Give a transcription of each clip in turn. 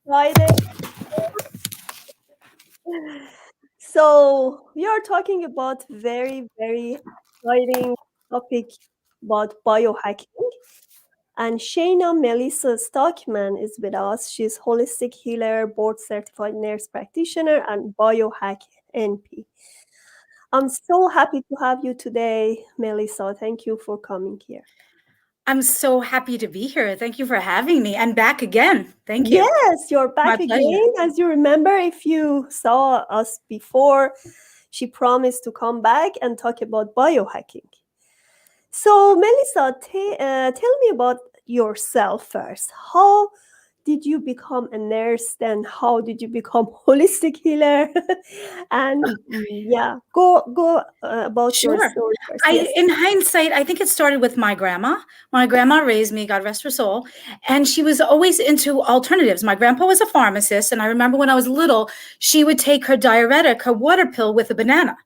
Friday. So we are talking about very, very exciting topic about biohacking. And Shayna Melissa Stockman is with us. She's holistic healer, board certified nurse practitioner, and biohack NP. I'm so happy to have you today, Melissa. Thank you for coming here. I'm so happy to be here. Thank you for having me and back again. Thank you. Yes, you're My back pleasure. again. As you remember, if you saw us before, she promised to come back and talk about biohacking. So, Melissa, tell me about yourself first. How did you become a nurse? Then, how did you become holistic healer? And yeah, go about your Sure. story first. Yes. In hindsight, I think it started with my grandma. My grandma raised me, God rest her soul, and she was always into alternatives. My grandpa was a pharmacist, and I remember when I was little, she would take her diuretic, her water pill with a banana.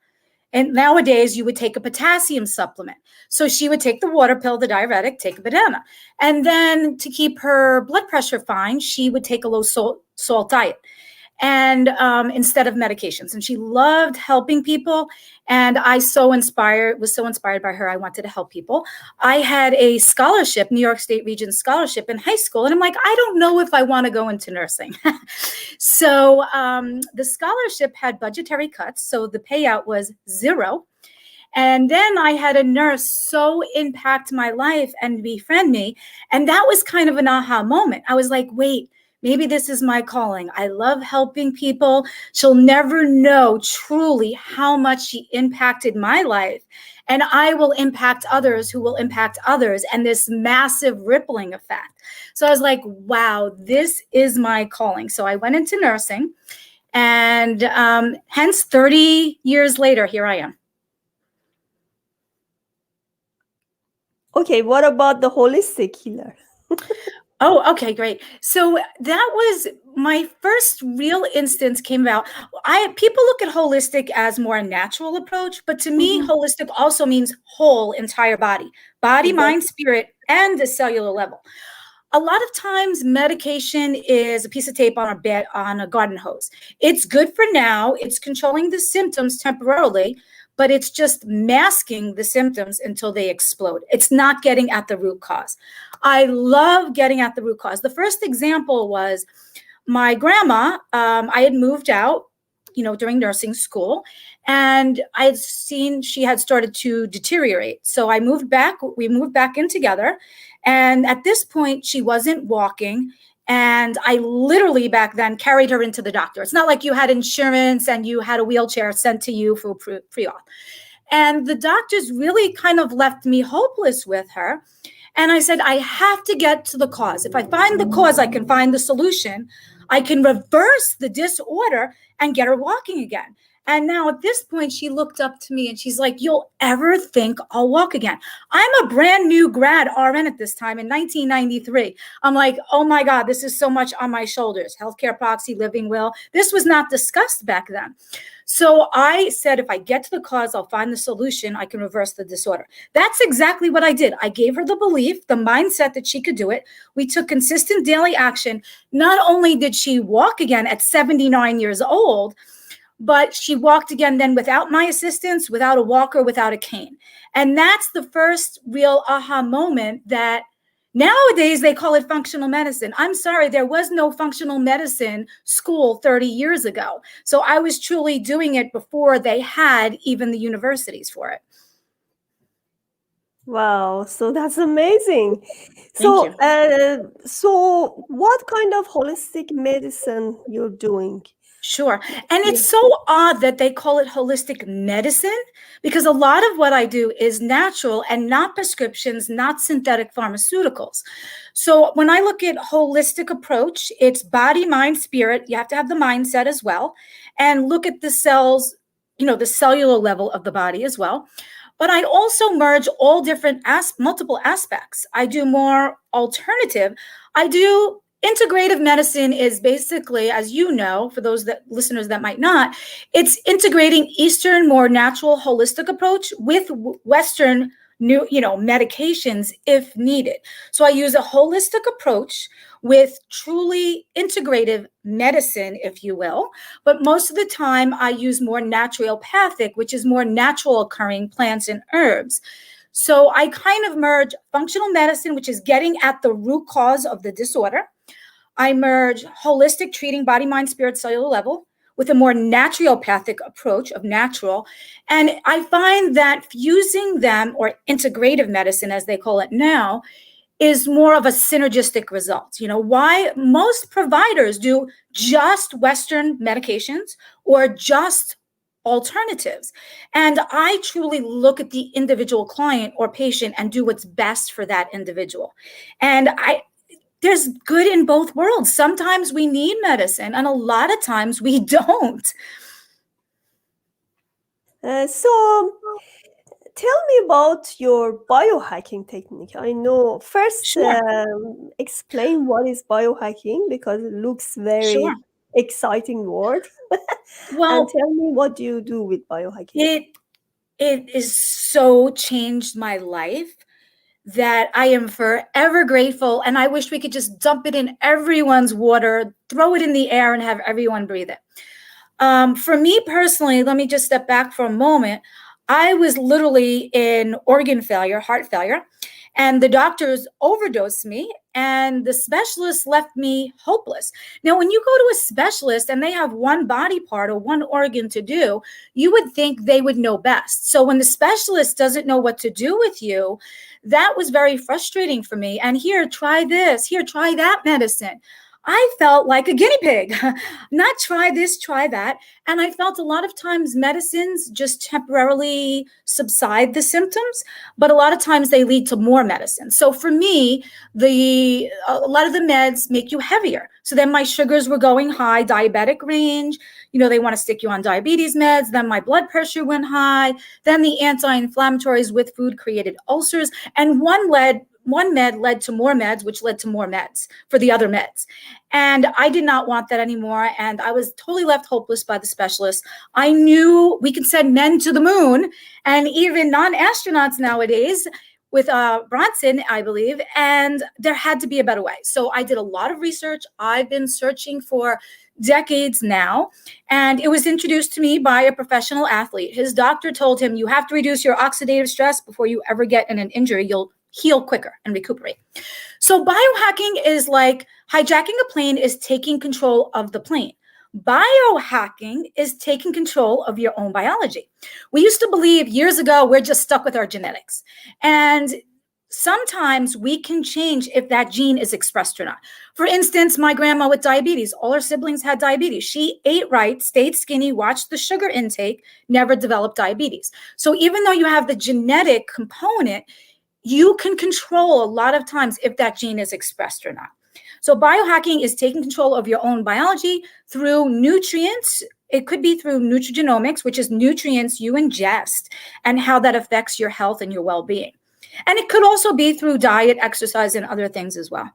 And nowadays, you would take a potassium supplement. So she would take the water pill, the diuretic, take a banana. And then to keep her blood pressure fine, she would take a low salt diet. And instead of medications, and she loved helping people, and was so inspired by her. I wanted to help people. I had a scholarship, New York State Region scholarship in high school, and I'm like, I don't know if I want to go into nursing. So the scholarship had budgetary cuts, so the payout was zero. And then I had a nurse so impact my life and befriend me, and that was kind of an aha moment. I was like, wait, maybe this is my calling. I love helping people. She'll never know truly how much she impacted my life. And I will impact others who will impact others. And this massive rippling effect. So I was like, wow, this is my calling. So I went into nursing. And hence 30 years later, here I am. Okay, what about the holistic healer? Oh, okay, great. So that was my first real instance came about. People look at holistic as more a natural approach, but to me, holistic also means whole entire body, mind, spirit, and the cellular level. A lot of times medication is a piece of tape on a garden hose. It's good for now. It's controlling the symptoms temporarily, but it's just masking the symptoms until they explode. It's not getting at the root cause. I love getting at the root cause. The first example was my grandma. I had moved out, during nursing school, and I had seen she had started to deteriorate. So we moved back in together. And at this point, she wasn't walking. And I literally back then carried her into the doctor. It's not like you had insurance and you had a wheelchair sent to you for pre-auth. And the doctors really kind of left me hopeless with her. And I said, I have to get to the cause. If I find the cause, I can find the solution. I can reverse the disorder and get her walking again. And now at this point, she looked up to me and she's like, you'll ever think I'll walk again? I'm a brand new grad RN at this time in 1993. I'm like, oh my God, this is so much on my shoulders. Healthcare proxy, living will. This was not discussed back then. So I said, if I get to the cause, I'll find the solution. I can reverse the disorder. That's exactly what I did. I gave her the belief, the mindset that she could do it. We took consistent daily action. Not only did she walk again at 79 years old, but she walked again then without my assistance, without a walker, without a cane. And that's the first real aha moment that nowadays they call it functional medicine. I'm sorry, there was no functional medicine school 30 years ago. So I was truly doing it before they had even the universities for it. Wow, so that's amazing. Thank you. So what kind of holistic medicine you're doing? Sure. And it's so odd that they call it holistic medicine, because a lot of what I do is natural and not prescriptions, not synthetic pharmaceuticals. So when I look at holistic approach, it's body, mind, spirit. You have to have the mindset as well, and look at the cells, the cellular level of the body as well. But I also merge all different multiple aspects. I do more alternative. I do integrative medicine is basically, as you know, for those listeners that might not, it's integrating Eastern, more natural, holistic approach with Western medications if needed. So I use a holistic approach with truly integrative medicine, if you will. But most of the time I use more naturopathic, which is more natural occurring plants and herbs. So I kind of merge functional medicine, which is getting at the root cause of the disorder. I merge holistic treating body, mind, spirit, cellular level with a more naturopathic approach of natural. And I find that fusing them, or integrative medicine as they call it now, is more of a synergistic result. Why most providers do just Western medications or just alternatives. And I truly look at the individual client or patient and do what's best for that individual. And there's good in both worlds. Sometimes we need medicine, and a lot of times we don't. So tell me about your biohacking technique. I know first Sure, explain what is biohacking, because it looks sure. very exciting word. And Well, tell me what do you do with biohacking? it it is so changed my life that I am forever grateful. And I wish we could just dump it in everyone's water, throw it in the air, and have everyone breathe it. For me personally, let me just step back for a moment. I was literally in organ failure, heart failure, and the doctors overdosed me, and the specialist left me hopeless. Now, when you go to a specialist and they have one body part or one organ to do, you would think they would know best. So when the specialist doesn't know what to do with you, that was very frustrating for me. And here, try this, here, try that medicine. I felt like a guinea pig, not try this, try that. And I felt a lot of times medicines just temporarily subside the symptoms, but a lot of times they lead to more medicine. So for me, a lot of the meds make you heavier. So then my sugars were going high, diabetic range. They want to stick you on diabetes meds. Then my blood pressure went high. Then the anti-inflammatories with food created ulcers. And one med led to more meds, which led to more meds for the other meds. And I did not want that anymore. And I was totally left hopeless by the specialist. I knew we could send men to the moon, and even non-astronauts nowadays with Bronson, I believe, and there had to be a better way. So I did a lot of research. I've been searching for decades now, and it was introduced to me by a professional athlete. His doctor told him, you have to reduce your oxidative stress before you ever get in an injury. You'll heal quicker and recuperate. So biohacking is like hijacking a plane is taking control of the plane. Biohacking is taking control of your own biology. We used to believe years ago we're just stuck with our genetics. And sometimes we can change if that gene is expressed or not. For instance, my grandma with diabetes, all her siblings had diabetes. She ate right, stayed skinny, watched the sugar intake, never developed diabetes. So even though you have the genetic component, you can control a lot of times if that gene is expressed or not. So biohacking is taking control of your own biology through nutrients. It could be through nutrigenomics, which is nutrients you ingest and how that affects your health and your well-being. And it could also be through diet, exercise, and other things as well.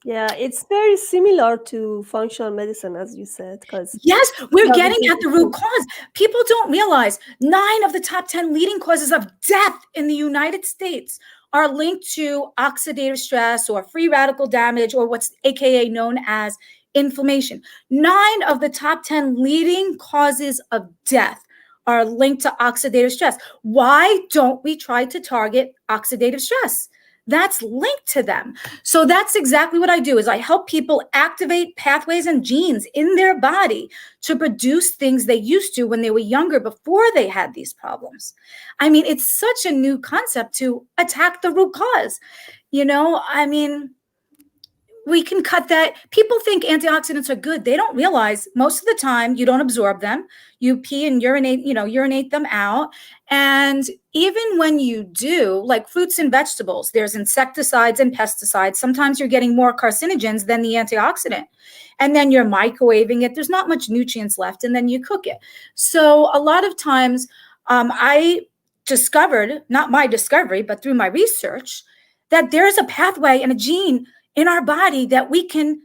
Yeah, it's very similar to functional medicine, as you said, because yes, we're getting at the root cause. People don't realize 9 of the top 10 leading causes of death in the United States are linked to oxidative stress or free radical damage, or what's AKA known as inflammation. 9 of the top 10 leading causes of death are linked to oxidative stress. Why don't we try to target oxidative stress? That's linked to them. So that's exactly what I do, is I help people activate pathways and genes in their body to produce things they used to when they were younger, before they had these problems. I mean, it's such a new concept to attack the root cause. We can cut that. People think antioxidants are good. They don't realize most of the time you don't absorb them. You pee and urinate them out. And even when you do, like fruits and vegetables, there's insecticides and pesticides. Sometimes you're getting more carcinogens than the antioxidant. And then you're microwaving it. There's not much nutrients left. And then you cook it. So a lot of times I discovered, not my discovery, but through my research, that there's a pathway and a gene in our body that we can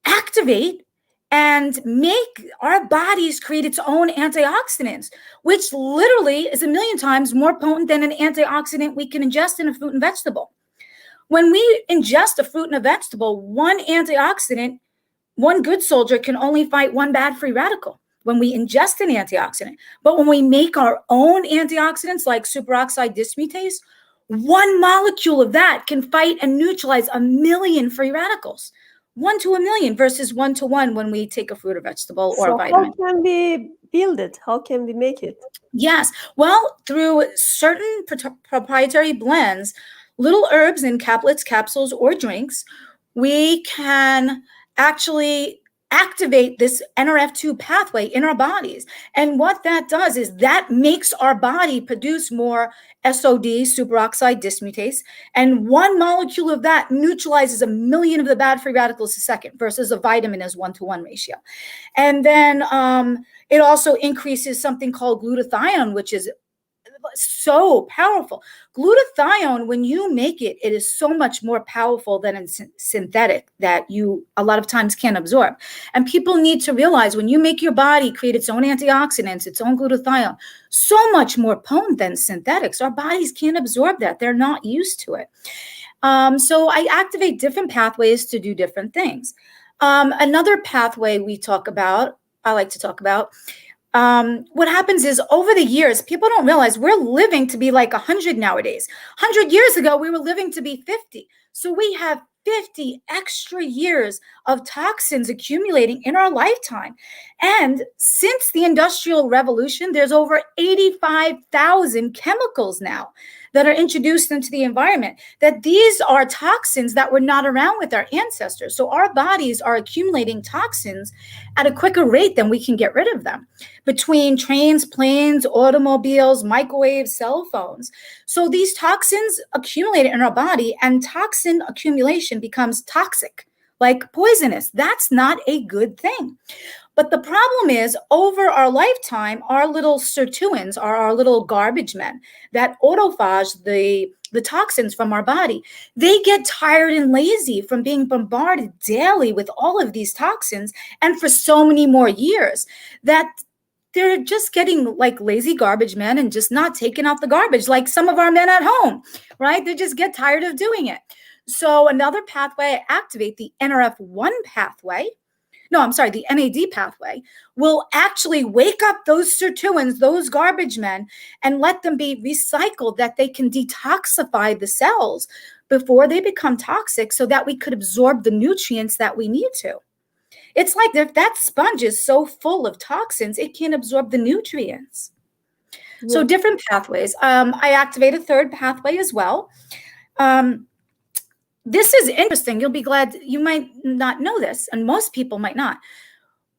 activate and make our bodies create its own antioxidants, which literally is a million times more potent than an antioxidant we can ingest in a fruit and vegetable. When we ingest a fruit and a vegetable, one antioxidant, one good soldier can only fight one bad free radical when we ingest an antioxidant. But when we make our own antioxidants like superoxide dismutase, one molecule of that can fight and neutralize a million free radicals. 1 to a million versus 1 to 1 when we take a fruit or vegetable or a So how vitamin. can we build it? How can we make it? Yes. Well, through certain proprietary blends, little herbs in caplets, capsules, or drinks, we can actually activate this NRF2 pathway in our bodies. And what that does is that makes our body produce more SOD, superoxide dismutase, and one molecule of that neutralizes a million of the bad free radicals a second versus a vitamin is 1 to 1 ratio. And then it also increases something called glutathione, which is so powerful. Glutathione, when you make it, it is so much more powerful than in synthetic that you a lot of times can't absorb. And people need to realize when you make your body create its own antioxidants, its own glutathione, so much more potent than synthetics. Our bodies can't absorb that. They're not used to it. So I activate different pathways to do different things. Another pathway I like to talk about, what happens is over the years, people don't realize we're living to be like 100 nowadays. 100 years ago, we were living to be 50. So we have 50 extra years of toxins accumulating in our lifetime. And since the Industrial Revolution, there's over 85,000 chemicals now that are introduced into the environment, that these are toxins that were not around with our ancestors. So our bodies are accumulating toxins at a quicker rate than we can get rid of them, between trains, planes, automobiles, microwaves, cell phones. So these toxins accumulate in our body, and toxin accumulation becomes toxic, like poisonous. That's not a good thing. But the problem is, over our lifetime, our little sirtuins are our little garbage men that autophage the toxins from our body. They get tired and lazy from being bombarded daily with all of these toxins, and for so many more years, that they're just getting like lazy garbage men and just not taking out the garbage like some of our men at home, right? They just get tired of doing it. So another pathway I activate, the NRF1 pathway, the NAD pathway, will actually wake up those sirtuins, those garbage men, and let them be recycled, that they can detoxify the cells before they become toxic, so that we could absorb the nutrients that we need to. It's like if that sponge is so full of toxins, it can't absorb the nutrients. Yeah. So different pathways. I activate a third pathway as well. This is interesting. You'll be glad. You might not know this, and most people might not.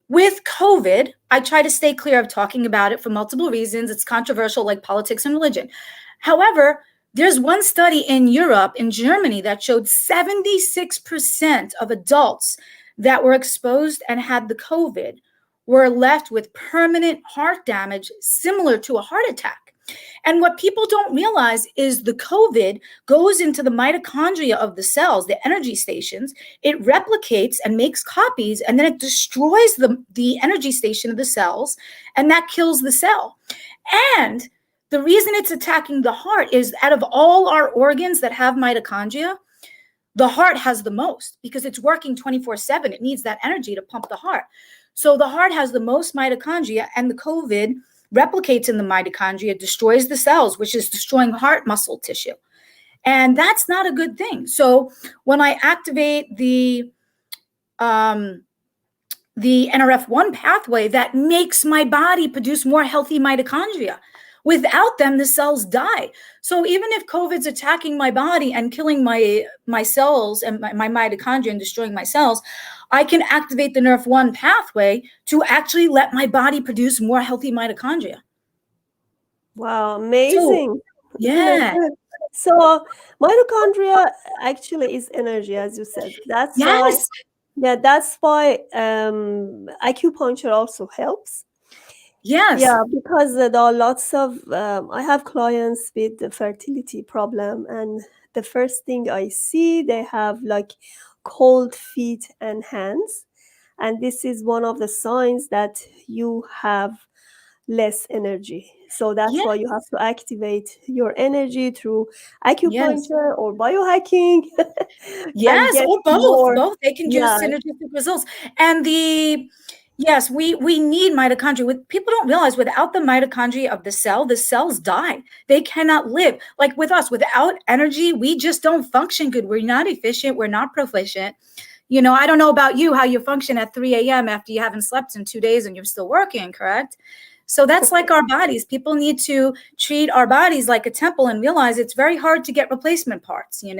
With COVID, I try to stay clear of talking about it for multiple reasons. It's controversial, like politics and religion. However, there's one study in Europe, in Germany, that showed 76% of adults that were exposed and had the COVID were left with permanent heart damage similar to a heart attack. And what people don't realize is the COVID goes into the mitochondria of the cells, the energy stations. It replicates and makes copies, and then it destroys the energy station of the cells, and that kills the cell. And the reason it's attacking the heart is, out of all our organs that have mitochondria, the heart has the most, because it's working 24/7. It needs that energy to pump the heart. So the heart has the most mitochondria, and the COVID replicates in the mitochondria, destroys the cells, which is destroying heart muscle tissue. And that's not a good thing. So when I activate the NRF1 pathway, that makes my body produce more healthy mitochondria. Without them, the cells die. So even if COVID's attacking my body and killing my cells and my mitochondria and destroying my cells, I can activate the NRF1 pathway to actually let my body produce more healthy mitochondria. Wow, amazing. So, yeah. So mitochondria actually is energy, as you said. That's why acupuncture also helps. Yes. Yeah, because there are lots of, I have clients with the fertility problem, and the first thing I see, they have like cold feet and hands. And this is one of the signs that you have less energy. So that's why Yes, you have to activate your energy through yes. acupuncture or biohacking and Yes, get or both. more. Both. They can do Yeah, synergistic results. And yes, we need mitochondria. With people don't realize without the mitochondria of the cells die. They cannot live. Like with us, without energy, we just don't function good. We're not efficient. We're not proficient. I don't know about you, how you function at 3 a.m. after you haven't slept in 2 days and you're still working, correct? So that's like our bodies. People need to treat our bodies like a temple and realize it's very hard to get replacement parts. They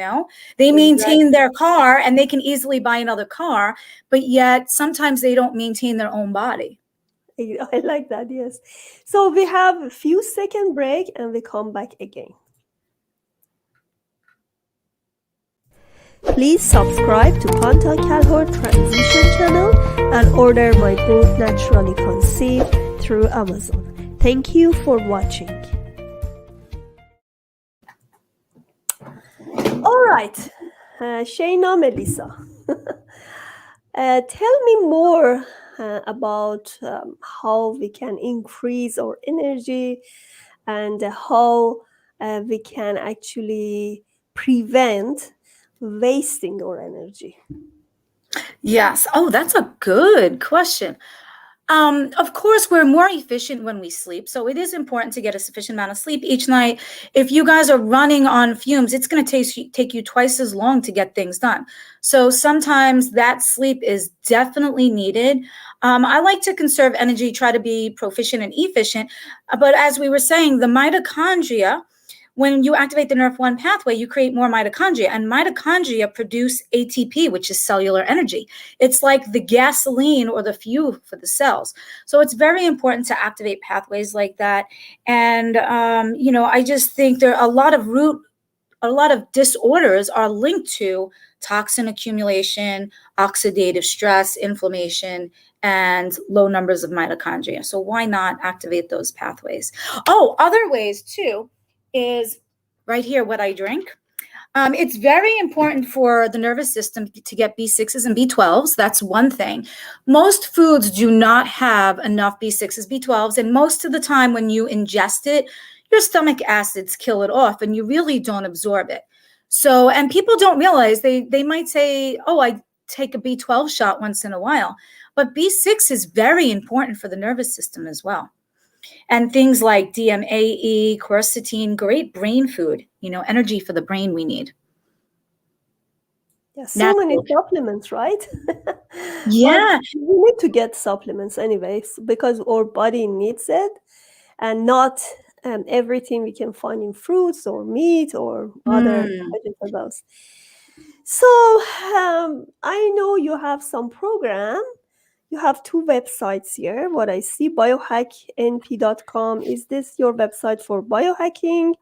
maintain exactly. their car and they can easily buy another car, but yet sometimes they don't maintain their own body. I like that, yes. So we have a few second break and we come back again. Please subscribe to Panta Calhoun Transition channel and order my book Naturally Conceived through Amazon. Thank you for watching. All right, Shayna Melissa, tell me more about how we can increase our energy and how we can actually prevent wasting our energy. Yes. Oh, that's a good question. Of course, we're more efficient when we sleep. So it is important to get a sufficient amount of sleep each night. If you guys are running on fumes, it's going to take you twice as long to get things done. So sometimes that sleep is definitely needed. I like to conserve energy, try to be proficient and efficient. But as we were saying, the mitochondria, when you activate the NRF1 pathway, you create more mitochondria, and mitochondria produce ATP, which is cellular energy. It's like the gasoline or the fuel for the cells. So it's very important to activate pathways like that. And, I just think there are a lot of disorders are linked to toxin accumulation, oxidative stress, inflammation, and low numbers of mitochondria. So why not activate those pathways? Oh, other ways too is right here what I drink. It's very important for the nervous system to get B6s and B12s. That's one thing. Most foods do not have enough B6s, B12s, and most of the time when you ingest it, your stomach acids kill it off and you really don't absorb it. So, and people don't realize they might say, oh, I take a B12 shot once in a while, but B6 is very important for the nervous system as well. And things like DMAE, quercetin, great brain food, energy for the brain we need. Yeah, so many Natural. supplements, right? But Yeah. we need to get supplements anyways because our body needs it, and not everything we can find in fruits or meat or other Mm. vegetables. So I know you have some program. You have two websites here. What I see, biohacknp.com. Is this your website for biohacking?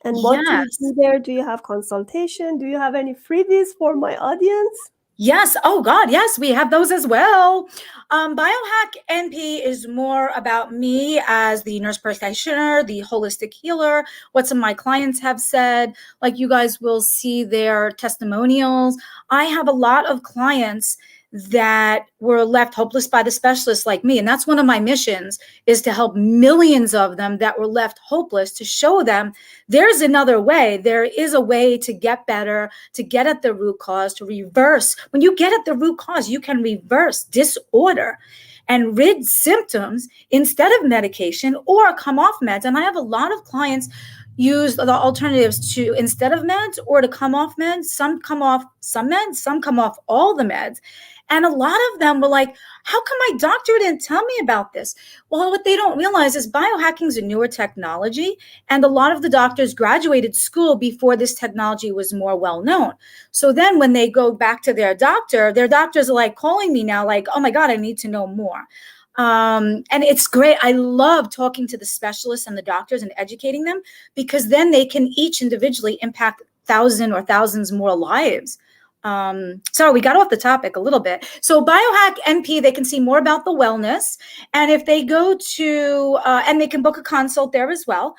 And what do you Yes. do there? Do you have consultation? Do you have any freebies for my audience? Yes. Oh God. Yes, we have those as well. Biohack NP is more about me as the nurse practitioner, the holistic healer, what some of my clients have said. Like you guys will see their testimonials. I have a lot of clients that were left hopeless by the specialists like me. And that's one of my missions, is to help millions of them that were left hopeless, to show them there's another way. There is a way to get better, to get at the root cause, to reverse. When you get at the root cause, you can reverse disorder and rid symptoms instead of medication or come off meds. And I have a lot of clients use the alternatives to instead of meds or to come off meds. Some come off some meds, some come off all the meds. And a lot of them were like, how come my doctor didn't tell me about this? Well, what they don't realize is biohacking is a newer technology. And a lot of the doctors graduated school before this technology was more well known. So then when they go back to their doctors are like calling me now, like, oh my God, I need to know more. And it's great. I love talking to the specialists and the doctors and educating them, because then they can each individually impact thousands more lives. Sorry, we got off the topic a little bit. So Biohack NP, they can see more about the wellness. And if they go to, and they can book a consult there as well.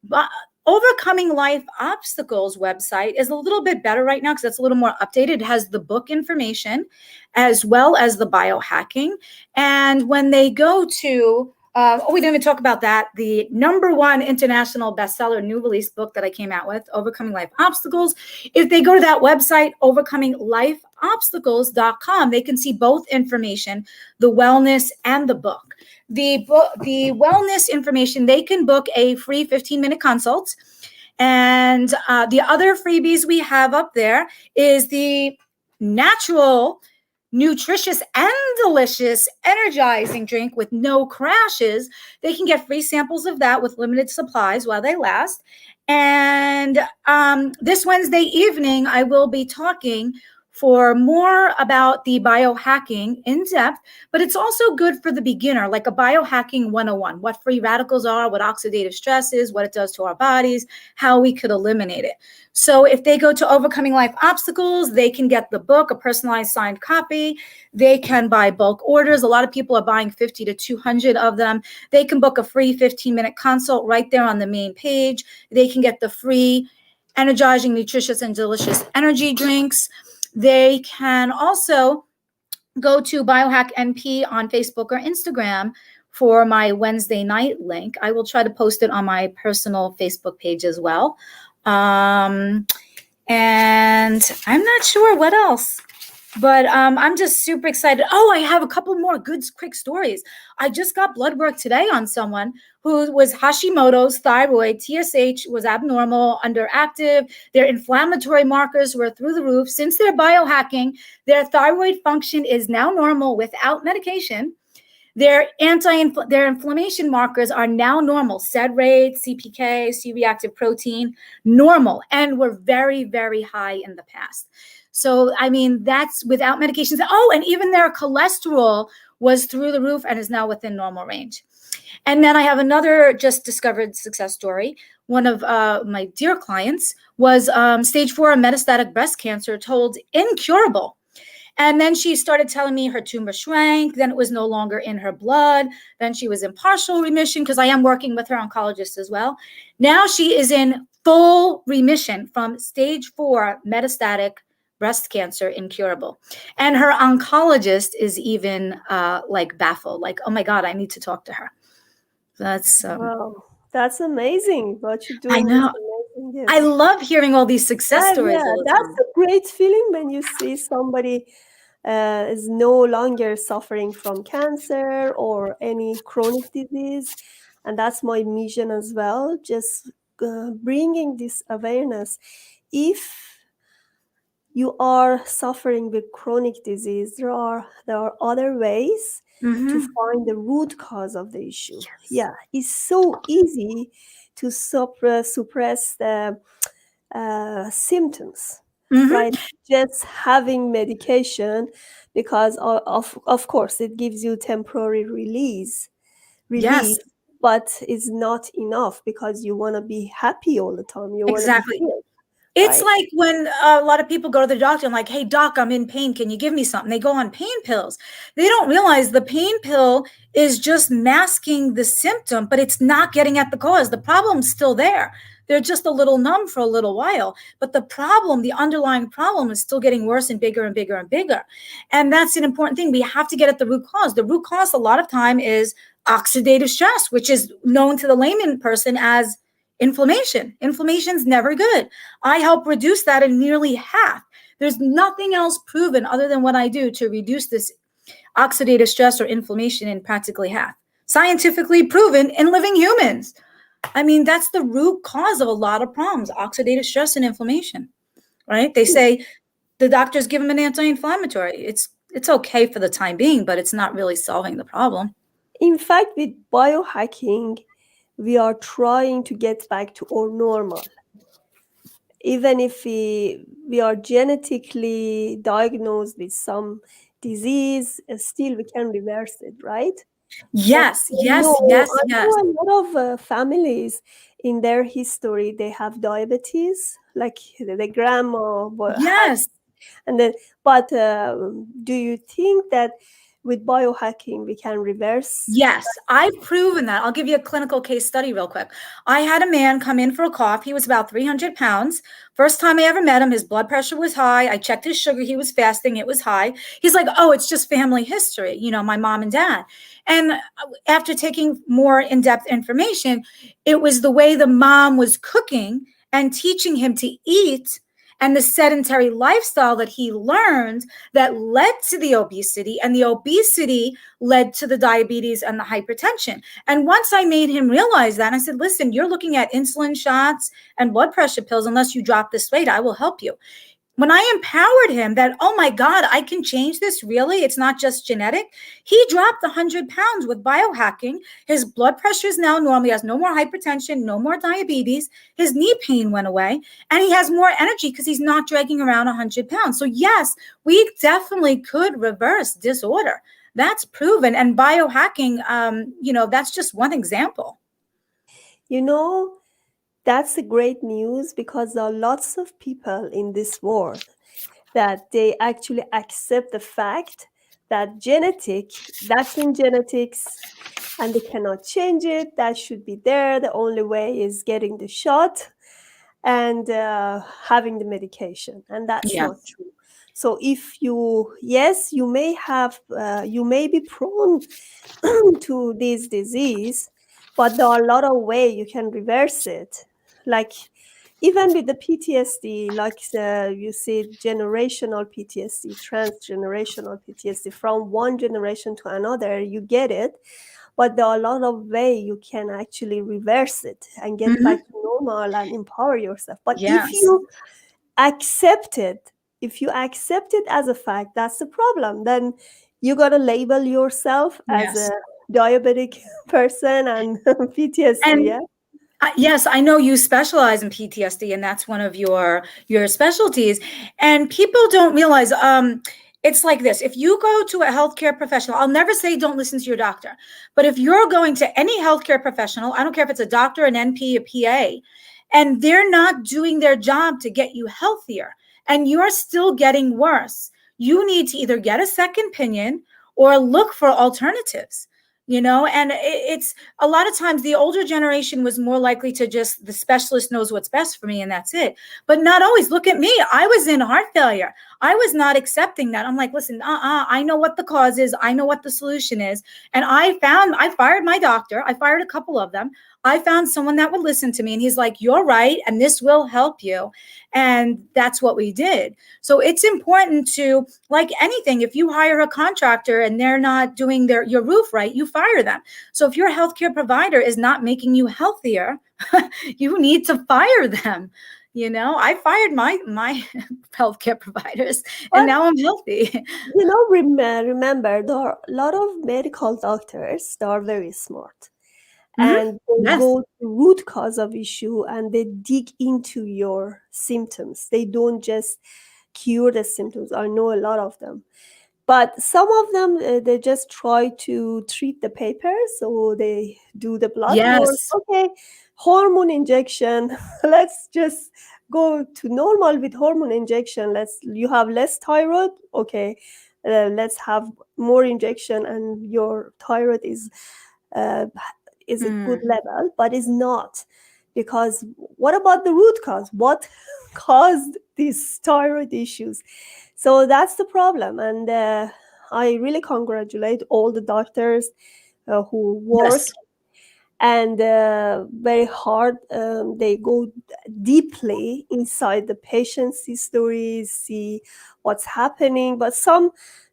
But Overcoming Life Obstacles website is a little bit better right now because it's a little more updated. It has the book information as well as the biohacking. And when they go to, we didn't even talk about that. The #1 international bestseller new release book that I came out with, Overcoming Life Obstacles. If they go to that website, overcominglifeobstacles.com, they can see both information, the wellness and the book. The wellness information, they can book a free 15-minute consult. And the other freebies we have up there is the natural, nutritious, and delicious energizing drink with no crashes. They can get free samples of that with limited supplies while they last. And this Wednesday evening, I will be talking for more about the biohacking in depth, but it's also good for the beginner, like a biohacking 101, what free radicals are, what oxidative stress is, what it does to our bodies, how we could eliminate it. So if they go to Overcoming Life Obstacles, they can get the book, a personalized signed copy. They can buy bulk orders. A lot of people are buying 50 to 200 of them. They can book a free 15-minute consult right there on the main page. They can get the free energizing, nutritious, and delicious energy drinks. They can also go to Biohack NP on Facebook or Instagram for my Wednesday night link. I will try to post it on my personal Facebook page as well. And I'm not sure what else, but I'm just super excited. Oh, I have a couple more good, quick stories. I just got blood work today on someone who was Hashimoto's thyroid. TSH was abnormal, underactive. Their inflammatory markers were through the roof. Since they're biohacking, their thyroid function is now normal without medication. Their inflammation markers are now normal. SED rate, CPK, C-reactive protein, normal, and were very, very high in the past. So, I mean, that's without medications. Oh, and even their cholesterol was through the roof and is now within normal range. And then I have another just discovered success story. One of my dear clients was stage 4 metastatic breast cancer, told incurable. And then she started telling me her tumor shrank. Then it was no longer in her blood. Then she was in partial remission because I am working with her oncologist as well. Now she is in full remission from stage 4 metastatic breast cancer, incurable. And her oncologist is even like baffled, like, oh my God, I need to talk to her. That's Wow, that's amazing. What you're I doing is know. amazing. I Yes. love hearing all these success stories Yeah, all the that's time. a great feeling when you see somebody is no longer suffering from cancer or any chronic disease. And that's my mission as well, just bringing this awareness. If you are suffering with chronic disease, there are other ways to Mm-hmm. find the root cause of the issue. Yes. Yeah, it's so easy to suppress the symptoms, Mm-hmm. right? Just having medication, because of course it gives you temporary relief, Yes, but it's not enough because you want to be happy all the time. You want to be exactly. healed, It's right? like when a lot of people go to the doctor and like, hey, doc, I'm in pain. Can you give me something? They go on pain pills. They don't realize the pain pill is just masking the symptom, but it's not getting at the cause. The problem's still there. They're just a little numb for a little while. But the problem, the underlying problem, is still getting worse and bigger and bigger and bigger. And that's an important thing. We have to get at the root cause. The root cause a lot of time is oxidative stress, which is known to the layman person as inflammation. Inflammation's never good. I help reduce that in nearly half. There's nothing else proven other than what I do to reduce this oxidative stress or inflammation in practically half. Scientifically proven in living humans. I mean, that's the root cause of a lot of problems, oxidative stress and inflammation, right? They say the doctors give them an anti-inflammatory. It's okay for the time being, but it's not really solving the problem. In fact, with biohacking, we are trying to get back to our normal. Even if we are genetically diagnosed with some disease, still we can reverse it, right? But Yes, yes, yes, I know yes. a lot of families in their history, they have diabetes, like the grandma had, Yes. and then, but do you think that with biohacking we can reverse. Yes, I've proven that. I'll give you a clinical case study real quick. I had a man come in for a cough. He was about 300 pounds. First time I ever met him, his blood pressure was high. I checked his sugar. He was fasting. It was high. He's like, oh, it's just family history, my mom and dad. And after taking more in-depth information, it was the way the mom was cooking and teaching him to eat and the sedentary lifestyle that he learned that led to the obesity, and the obesity led to the diabetes and the hypertension. And once I made him realize that, I said, listen, you're looking at insulin shots and blood pressure pills. Unless you drop this weight, I will help you. When I empowered him that, oh my God, I can change this, really, it's not just genetic. He dropped 100 pounds with biohacking. His blood pressure is now normal. He has no more hypertension, no more diabetes. His knee pain went away, and he has more energy because he's not dragging around 100 pounds. So yes, we definitely could reverse disorder. That's proven. And biohacking, that's just one example. You know, that's the great news, because there are lots of people in this world that they actually accept the fact that that's in genetics, and they cannot change it. That should be there. The only way is getting the shot and having the medication. And that's Yeah. not true. So if yes, you may be prone to this disease, but there are a lot of ways you can reverse it. Like even with the PTSD, like you see generational PTSD, transgenerational PTSD, from one generation to another, you get it. But there are a lot of ways you can actually reverse it and get Mm-hmm. back to normal and empower yourself. But Yes. accept it, if you accept it as a fact, that's the problem. Then you got to label yourself as Yes. a diabetic person and PTSD, And yeah? yes, I know you specialize in PTSD, and that's one of your specialties. And people don't realize it's like this. If you go to a healthcare professional, I'll never say don't listen to your doctor, but if you're going to any healthcare professional, I don't care if it's a doctor, an NP, a PA, and they're not doing their job to get you healthier, and you're still getting worse, you need to either get a second opinion or look for alternatives. And it's a lot of times the older generation was more likely to just, the specialist knows what's best for me and that's it. But not always. Look at me. I was in heart failure. I was not accepting that. I'm like, listen, I know what the cause is. I know what the solution is. And I fired my doctor. I fired a couple of them. I found someone that would listen to me, and he's like, you're right, and this will help you. And that's what we did. So it's important to, like anything, if you hire a contractor and they're not doing your roof right, you fire them. So if your healthcare provider is not making you healthier, you need to fire them. I fired my healthcare providers, and But now I'm healthy. remember, there are a lot of medical doctors that are very smart, Mhm. and they Yes. go to root cause of issue and they dig into your symptoms. They don't just cure the symptoms. I know a lot of them. But some of them, they just try to treat the paper. So they do the blood work. Yes. Okay, hormone injection. Let's just go to normal with hormone injection. You have less thyroid. Okay, let's have more injection, and your thyroid uh, is a good Mm. level, but is not. Because what about the root cause? What caused these thyroid issues? So that's the problem. And I really congratulate all the doctors who work Yes. and very hard. They go deeply inside the patient's stories, see what's happening. But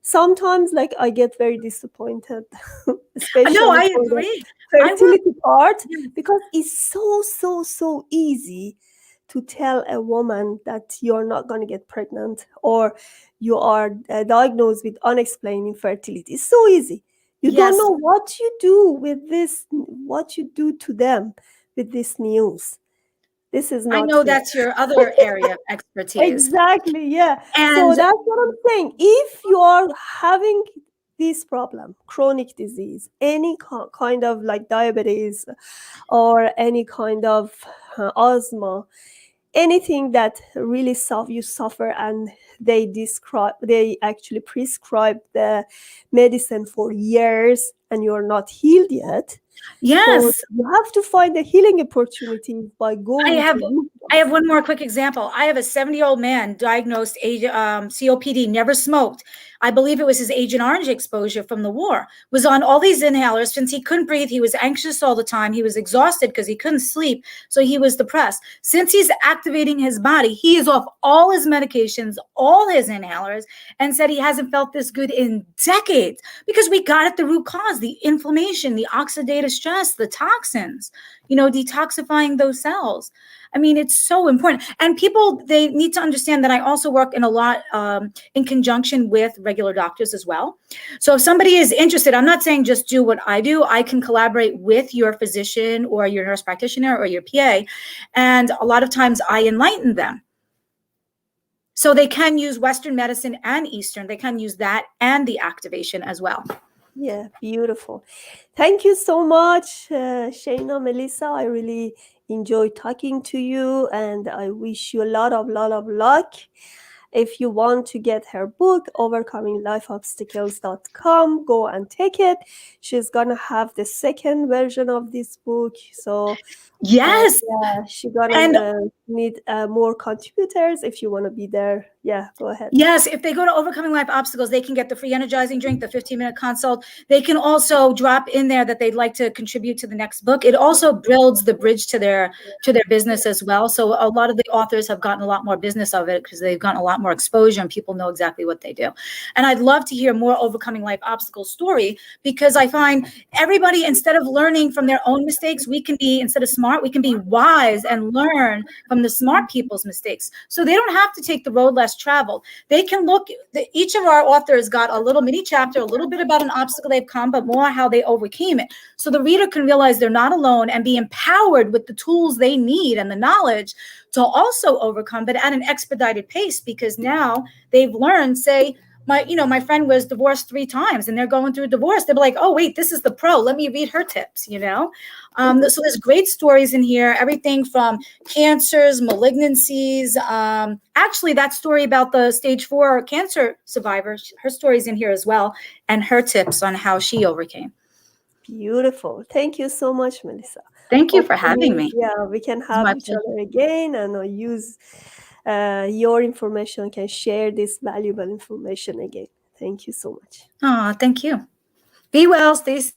sometimes, like, I get very disappointed, No, especially I for the agree. I work. fertility part, because it's so easy to tell a woman that you're not going to get pregnant, or you are diagnosed with unexplained infertility. It's so easy. You don't Yes, know what you do with this, what you do to them with this news. This is I not know fair. that's your other area of expertise. Exactly, yeah. So And that's what I'm saying. If you are having this problem, chronic disease, any kind of like diabetes or any kind of asthma, anything that really you suffer, and they actually prescribe the medicine for years and you're not healed yet. So Yes. you have to find the healing opportunities by I going to have new I have drugs. one more quick example. I have a 70-year-old man diagnosed COPD, never smoked. I believe it was his Agent Orange exposure from the war. Was on all these inhalers since he couldn't breathe. He was anxious all the time. He was exhausted because he couldn't sleep. So he was depressed. Since he's activating his body, he is off all his medications, all his inhalers, and said he hasn't felt this good in decades because we got at the root cause, the inflammation, the oxidative stress, the toxins, detoxifying those cells. I mean, it's so important. And people, they need to understand that I also work in a lot in conjunction with regular doctors as well. So if somebody is interested, I'm not saying just do what I do. I can collaborate with your physician or your nurse practitioner or your PA. And a lot of times I enlighten them. So they can use Western medicine and Eastern. They can use that and the activation as well. Yeah, beautiful. Thank you so much, Shayna Melissa. I really enjoyed talking to you, and I wish you a lot of luck. If you want to get her book, overcominglifeobstacles.com, go and take it. She's gonna have the second version of this book. So Yes. yeah, she's gonna And need more contributors if you want to be there. Yeah, go ahead. yes, if they go to Overcoming Life Obstacles, they can get the free energizing drink, the 15-minute consult. They can also drop in there that they'd like to contribute to the next book. It also builds the bridge to their business as well. So a lot of the authors have gotten a lot more business of it because they've gotten a lot more exposure and people know exactly what they do. And I'd love to hear more Overcoming Life Obstacles story, because I find everybody, instead of learning from their own mistakes, instead of smart, we can be wise and learn from the smart people's mistakes. So they don't have to take the road less traveled. They can look, each of our authors got a little mini chapter, a little bit about an obstacle they've come, but more how they overcame it. So the reader can realize they're not alone and be empowered with the tools they need and the knowledge to also overcome, but at an expedited pace, because now they've learned, say, my friend was divorced 3 times and they're going through a divorce. They'll be like, oh, wait, this is the pro. Let me read her tips, So there's great stories in here, everything from cancers, malignancies. Actually, that story about the stage 4 cancer survivor, her story's in here as well, and her tips on how she overcame. Beautiful. Thank you so much, Melissa. Thank you for having Hopefully, me. yeah, we can It's have my each pleasure. other again and use your information, can share this valuable information again. Thank you so much. Oh, thank you. Be well, stay safe.